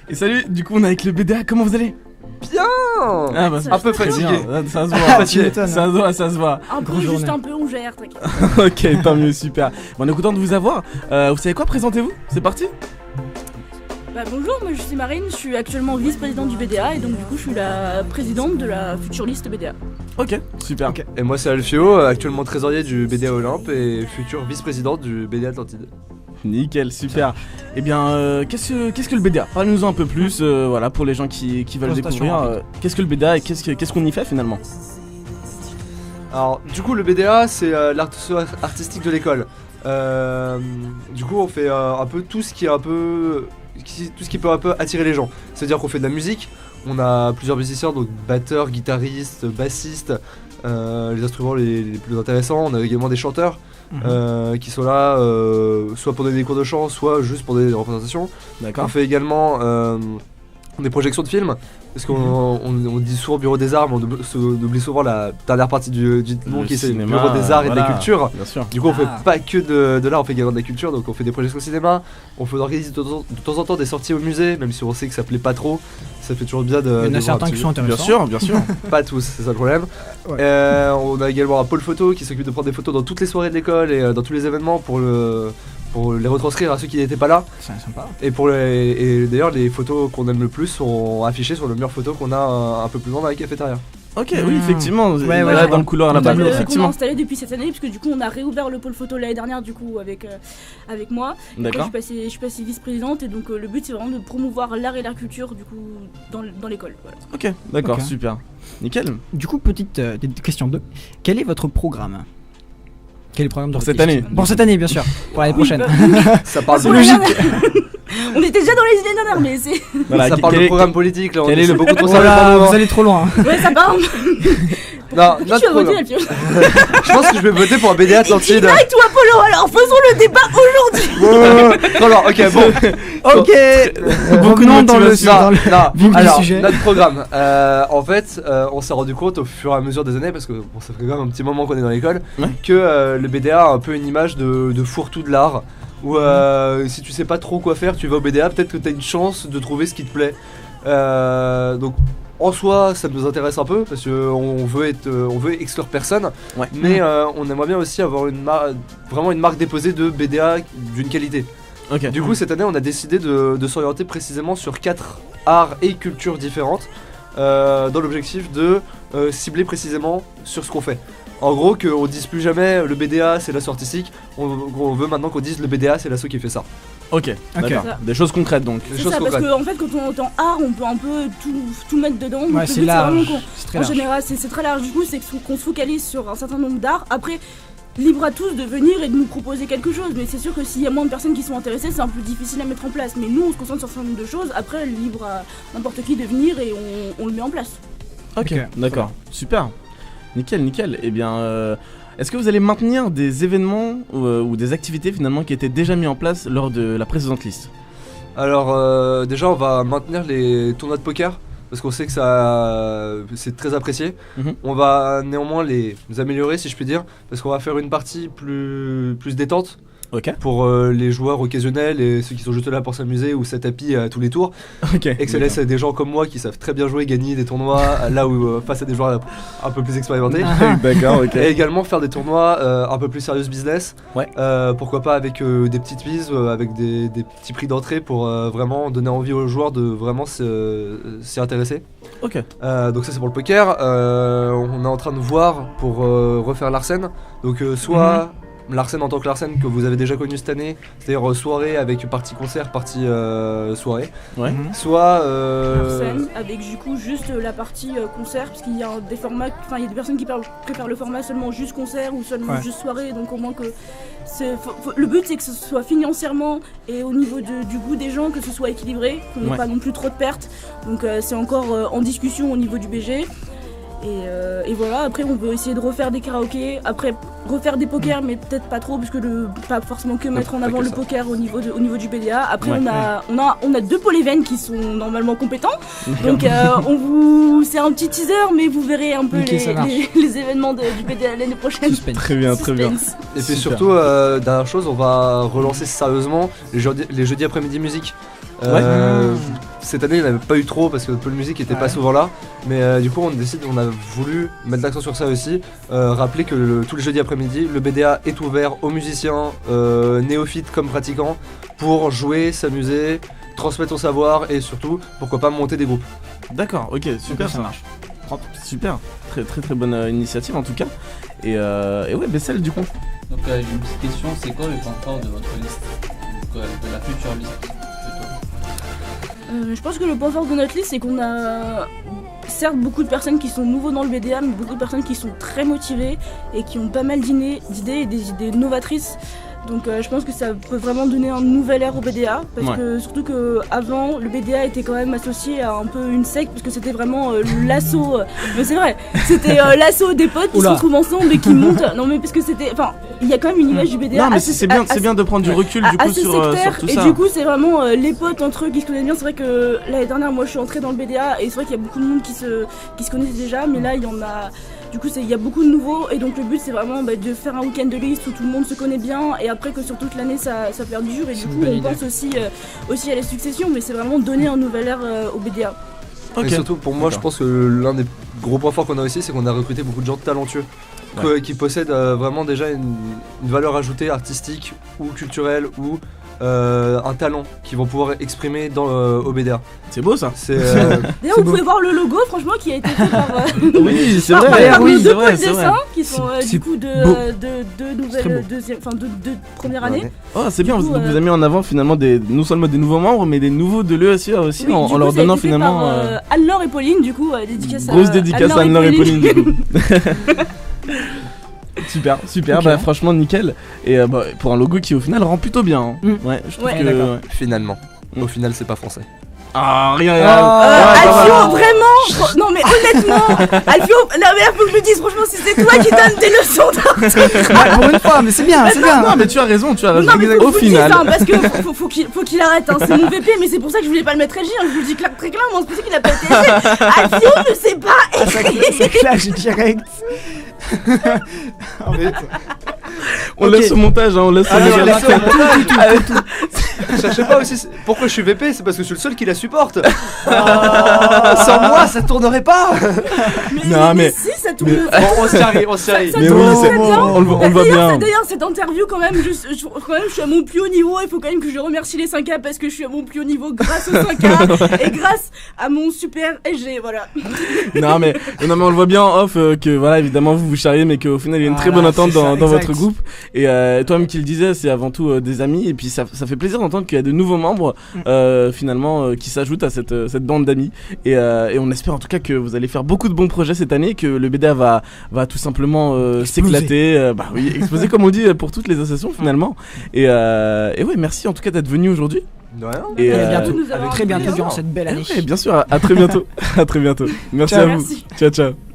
Et salut, du coup on est avec le BDA, comment vous allez? Bien. Ah bah, un peu fatigué. Ça se voit, ça se voit. Un peu, juste un peu, on gère, t'inquiète. Ok, tant mieux, super. Bon, on est content de vous avoir. Vous savez quoi, présentez-vous, c'est parti. Bah bonjour, moi je suis Marine, je suis actuellement vice-présidente du BDA et donc du coup je suis la présidente de la future liste BDA. Ok, super. Okay. Et moi c'est Alfio, actuellement trésorier du BDA Olympe et futur vice-présidente du BDA Atlantide. Nickel, super. Eh bien, qu'est-ce que le BDA? Parlez-nous un peu plus, voilà, pour les gens qui veulent découvrir. Qu'est-ce que le BDA et qu'est-ce qu'on y fait finalement? Alors, du coup, le BDA, c'est l'artisanat artistique de l'école. Du coup, on fait un peu tout ce qui est un peu... tout ce qui peut un peu attirer les gens. C'est-à-dire qu'on fait de la musique, on a plusieurs musiciens, donc batteurs, guitaristes, bassistes, les instruments les plus intéressants. On a également des chanteurs qui sont là soit pour donner des cours de chant, soit juste pour donner des représentations. D'accord. On fait également des projections de films, parce qu'on dit souvent Bureau des Arts, mais on oublie souvent la dernière partie du nom qui est le Bureau des Arts et de la Culture. Bien sûr. Du coup, on fait pas que de l'art, on fait également de la culture, donc on fait des projections au cinéma, on organise de temps en temps des sorties au musée, même si on sait que ça plaît pas trop, ça fait toujours bien de. Il y en a certains qui sont intéressants. Bien sûr. Pas tous, c'est ça le problème. Ouais. On a également un pôle photo qui s'occupe de prendre des photos dans toutes les soirées de l'école et dans tous les événements pour les retranscrire à ceux qui n'étaient pas là. C'est sympa. Et d'ailleurs, les photos qu'on aime le plus sont affichées sur le mur photo qu'on a un peu plus loin dans la cafétéria. Ok, oui, effectivement, ouais, dans le couloir là-bas. On a installé depuis cette année, puisque du coup on a réouvert le pôle photo l'année dernière, du coup avec moi. D'accord. Je suis passée vice-présidente et donc le but c'est vraiment de promouvoir l'art et la culture du coup dans l'école. Voilà. Ok, d'accord, Okay. super. Nickel. Du coup, petite question 2. Quel est votre programme? Quel est le programme pour cette année? Pour cette année, bien sûr. Pour l'année prochaine. Ça parle de logique. On était déjà dans les idées dernières, mais c'est. Voilà, ça parle de programme politique là. Quel est le beaucoup trop voilà, vous allez trop loin. Ouais, ça part. Non, qui tu vas voter, Alfio? Je pense que je vais voter pour un BDA Atlantide. Et toi, Polo, alors faisons le débat aujourd'hui. Non, alors, ok, bon. Ok. Revenons dans le sujet. Notre programme. En fait, on s'est rendu compte au fur et à mesure des années, parce que bon, ça fait quand même un petit moment qu'on est dans l'école, que le BDA a un peu une image de fourre-tout de l'art. Où si tu sais pas trop quoi faire, tu vas au BDA, peut-être que t'as une chance de trouver ce qui te plaît. Donc en soi, ça nous intéresse un peu parce qu'on veut exclure personne, mais on aimerait bien aussi avoir vraiment une marque déposée de BDA d'une qualité. Okay. Du coup, cette année, on a décidé de s'orienter précisément sur 4 arts et cultures différentes, dans l'objectif de cibler précisément sur ce qu'on fait. En gros, qu'on dise plus jamais le BDA c'est l'asso artistique, on veut maintenant qu'on dise le BDA c'est l'asso qui fait ça. Ok, d'accord. Des choses concrètes donc. C'est ça, parce qu'en fait, quand on entend art, on peut un peu tout mettre dedans. Ouais, c'est large. En général, c'est très large. Du coup, c'est qu'on se focalise sur un certain nombre d'arts. Après, libre à tous de venir et de nous proposer quelque chose. Mais c'est sûr que s'il y a moins de personnes qui sont intéressées, c'est un peu difficile à mettre en place. Mais nous, on se concentre sur un certain nombre de choses. Après, libre à n'importe qui de venir et on le met en place. Ok, d'accord. Super. Nickel. Eh bien, est-ce que vous allez maintenir des événements ou des activités finalement qui étaient déjà mis en place lors de la précédente liste? Alors déjà, on va maintenir les tournois de poker parce qu'on sait que c'est très apprécié. On va néanmoins les améliorer, si je puis dire, parce qu'on va faire une partie plus détente. Pour les joueurs occasionnels et ceux qui sont juste là pour s'amuser ou se tapis à tous les tours, et que ça laisse des gens comme moi qui savent très bien jouer gagner des tournois là où face à des joueurs un peu plus expérimentés. D'accord, ok. Et également faire des tournois un peu plus serious business, pourquoi pas avec des petites mises, avec des petits prix d'entrée pour vraiment donner envie aux joueurs de vraiment s'y intéresser. Donc ça c'est pour le poker. On est en train de voir pour refaire l'Arsène, donc soit l'Arsène en tant que l'Arsène que vous avez déjà connu cette année, c'est-à-dire soirée avec partie concert, partie soirée. Soit Arsène avec du coup juste la partie concert, parce qu'il y a des formats, enfin il y a des personnes qui préfèrent le format seulement juste concert ou seulement juste soirée, donc au moins que le but c'est que ce soit financièrement et au niveau du goût des gens que ce soit équilibré, qu'on n'ait pas non plus trop de pertes. Donc c'est encore en discussion au niveau du BG. Et voilà, après on veut essayer de refaire des karaokés, après refaire des pokers mais peut-être pas trop parce que pas forcément que mettre en pas avant que le ça. poker au niveau du BDA. Après Ouais. on a 2 polyven qui sont normalement compétents. Donc c'est un petit teaser mais vous verrez un peu Ok, ça marche. les événements du BDA l'année prochaine. Suspense. Très bien, très bien. Suspense. Et puis Super. surtout, dernière chose, on va relancer sérieusement les jeudis après-midi musique. Cette année, il n'y en avait pas eu trop parce que Pôle Musique était pas souvent là. Mais du coup, on a voulu mettre l'accent sur ça aussi. Rappeler que tous les jeudis après-midi, le BDA est ouvert aux musiciens, néophytes comme pratiquants, pour jouer, s'amuser, transmettre son savoir et surtout, pourquoi pas monter des groupes. D'accord, ok, super, Ok, ça marche. Super, très très très bonne initiative en tout cas. Et ouais, Bessel du coup. Donc j'ai une petite question, c'est quoi le point fort de votre liste? Donc, de la future liste plutôt. Je pense que le point fort de notre liste, c'est qu'on a certes beaucoup de personnes qui sont nouveaux dans le BDA, mais beaucoup de personnes qui sont très motivées et qui ont pas mal d'idées et des idées novatrices. Donc je pense que ça peut vraiment donner un nouvel air au BDA, parce que surtout que avant le BDA était quand même associé à un peu une secte, parce que c'était vraiment l'assaut, mais c'est vrai, c'était l'assaut des potes qui se retrouvent ensemble et qui montent. Non mais parce que c'était, enfin, il y a quand même une image du BDA. Non mais c'est bien de prendre du recul du coup assez sur sectaire, tout et ça. du coup c'est vraiment les potes entre eux qui se connaissent bien. C'est vrai que l'année dernière moi je suis entrée dans le BDA et c'est vrai qu'il y a beaucoup de monde qui se connaissent déjà, mais là il y en a. Du coup il y a beaucoup de nouveaux et donc le but c'est vraiment de faire un week-end de liste où tout le monde se connaît bien et après que sur toute l'année ça perdure et du coup on pense aussi à la succession, mais c'est vraiment donner un nouvel air au BDA. Ok. Et surtout pour moi, je pense que l'un des gros points forts qu'on a aussi, c'est qu'on a recruté beaucoup de gens talentueux. Qui possèdent vraiment déjà une valeur ajoutée artistique ou culturelle ou un talent qu'ils vont pouvoir exprimer au BDA. C'est beau ça. D'ailleurs vous pouvez voir le logo franchement qui a été fait par Oui c'est par vrai. nos Oui deux c'est vrai, pôles c'est vrai. dessins qui sont C'est du coup beau. de Très beau. de première année. Oh c'est bien. Du coup, Vous avez mis en avant finalement non seulement des nouveaux membres mais des nouveaux de l'ESIA aussi Oui, en du coup, leur ça a donnant été fait finalement. par, Anne-Laure et Pauline, du coup, dédicace Grosse dédicace à Anne-Laure et Pauline du coup. Super, Ok. bah franchement nickel. Et pour un logo qui au final rend plutôt bien. Hein. Ouais, je trouve Ouais. que. D'accord. ouais. Finalement. Au final, c'est pas français. Ah rien. Alfio, vraiment non mais honnêtement, Alfio, non mais là faut que je le dise, franchement, si c'est toi qui donnes des leçons d'art, Ah, pour une fois, mais c'est bien, c'est bien. Non mais tu as raison. non mais faut Au que je le dise, final. hein, parce que faut qu'il arrête, hein, c'est mon VP, mais c'est pour ça que je voulais pas le mettre LG, hein, je vous le dis très clairement, c'est pour ça qu'il a pas été LG. Alfio ne sait pas écrire. C'est clash direct. En fait, On Ok. laisse au montage, hein, on laisse au Allez, montage. laissez au montage. Cherchez pas aussi. Pourquoi je suis VP? C'est parce que je suis le seul qui la supporte. Sans moi, ça tournerait pas. Mais si, ça tourne. Bon, on s'y arrive, on s'y arrive. Ça Mais tourne oui, très c'est- bien. on le voit bien. D'ailleurs, cette interview, quand même, je suis à mon plus haut niveau. Il faut quand même que je remercie les 5K parce que je suis à mon plus haut niveau grâce aux 5K et grâce à mon super SG. Voilà. non mais on le voit bien en off que voilà évidemment vous charriez mais qu'au final il y a une très Voilà, bonne entente c'est ça, dans votre exact. groupe et toi-même qui le disais c'est avant tout des amis et puis ça fait plaisir d'entendre qu'il y a de nouveaux membres finalement qui s'ajoutent à cette bande d'amis et on espère en tout cas que vous allez faire beaucoup de bons projets cette année, que le BDA va tout simplement s'éclater, bah oui exploser comme on dit pour toutes les associations finalement et ouais merci en tout cas d'être venu aujourd'hui. De rien. Et à bientôt, nous avoir très bientôt plaisir. durant cette belle année. ouais, bien sûr à très bientôt à très bientôt merci Ciao. à vous Merci. ciao